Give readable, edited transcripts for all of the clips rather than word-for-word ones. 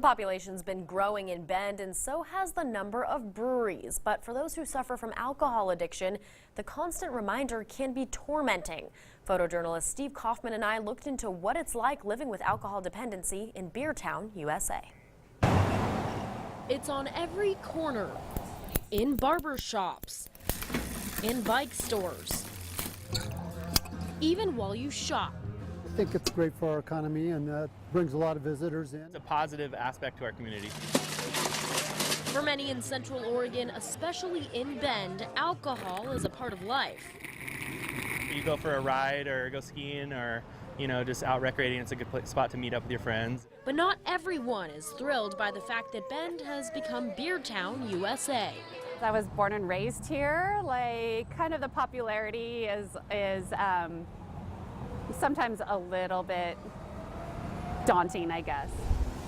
population's been growing in Bend, and so has the number of breweries. But for those who suffer from alcohol addiction, the constant reminder can be tormenting. Photojournalist Steve Kaufman and I looked into what it's like living with alcohol dependency in Beertown, USA. It's on every corner, in barber shops, in bike stores, even while you shop. I think it's great for our economy and brings a lot of visitors in. It's a positive aspect to our community. For many in Central Oregon, especially in Bend, alcohol is a part of life. You go for a ride or go skiing or, just out recreating. It's a good spot to meet up with your friends. But not everyone is thrilled by the fact that Bend has become Beertown USA. I was born and raised here. Kind of the popularity is sometimes a little bit daunting, I guess.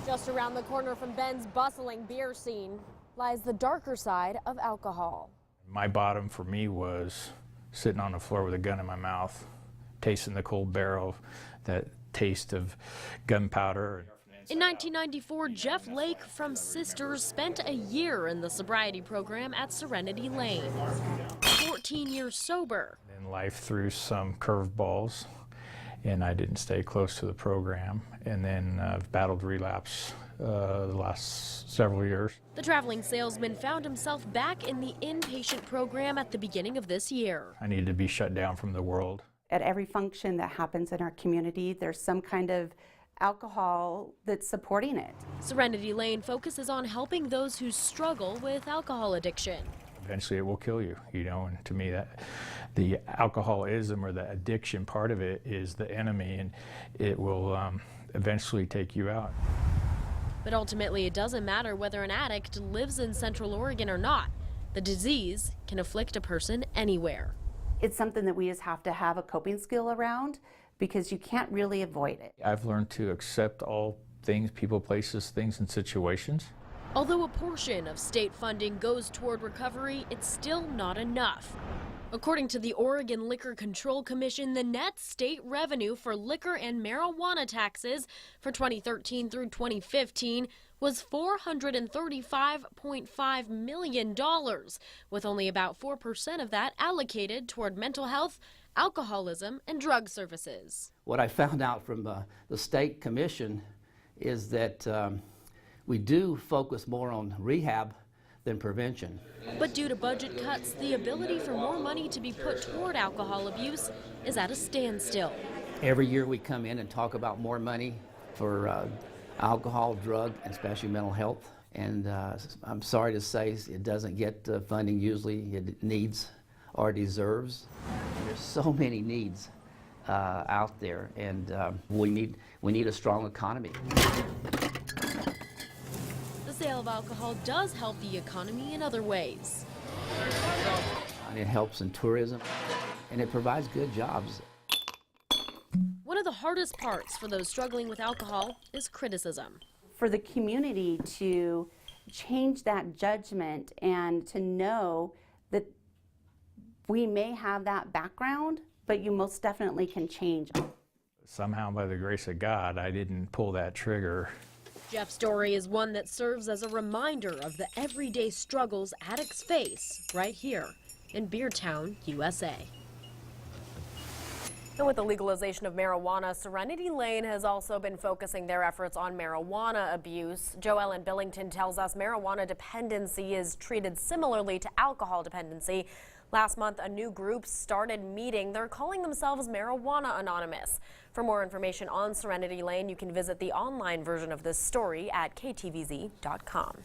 Just around the corner from Bend's bustling beer scene lies the darker side of alcohol. My bottom for me was sitting on the floor with a gun in my mouth, tasting the cold barrel, that taste of gunpowder. In 1994, Jeff Lake from Sisters spent a year in the sobriety program at Serenity Lane. 14 years sober. And life threw some curveballs, and I didn't stay close to the program, and then I've battled relapse the last several years. The traveling salesman found himself back in the inpatient program at the beginning of this year. I needed to be shut down from the world. At every function that happens in our community, there's some kind of alcohol that's supporting it. Serenity Lane focuses on helping those who struggle with alcohol addiction. Eventually it will kill you, and to me that the alcoholism or the addiction part of it is the enemy, and it will eventually take you out. But ultimately it doesn't matter whether an addict lives in Central Oregon or not. The disease can afflict a person anywhere. It's something that we just have to have a coping skill around because you can't really avoid it. I've learned to accept all things, people, places, things, and situations. Although a portion of state funding goes toward recovery, it's still not enough. According to the Oregon Liquor Control Commission, the net state revenue for liquor and marijuana taxes for 2013 through 2015 was $435.5 million, with only about 4% of that allocated toward mental health, alcoholism, and drug services. What I found out from the state commission is that we do focus more on rehab than prevention. But due to budget cuts, the ability for more money to be put toward alcohol abuse is at a standstill. Every year we come in and talk about more money for alcohol, drug, and especially mental health. And I'm sorry to say it doesn't get the funding usually it needs or deserves. There's so many needs out there, and we need a strong economy. The sale of alcohol does help the economy in other ways. It helps in tourism, and it provides good jobs. One of the hardest parts for those struggling with alcohol is criticism. For the community to change that judgment and to know that we may have that background, but you most definitely can change. Somehow, by the grace of God, I didn't pull that trigger. Jeff's story is one that serves as a reminder of the everyday struggles addicts face right here in Beertown, USA. And with the legalization of marijuana, Serenity Lane has also been focusing their efforts on marijuana abuse. Joellen Billington tells us marijuana dependency is treated similarly to alcohol dependency. Last month, a new group started meeting. They're calling themselves Marijuana Anonymous. For more information on Serenity Lane, you can visit the online version of this story at ktvz.com.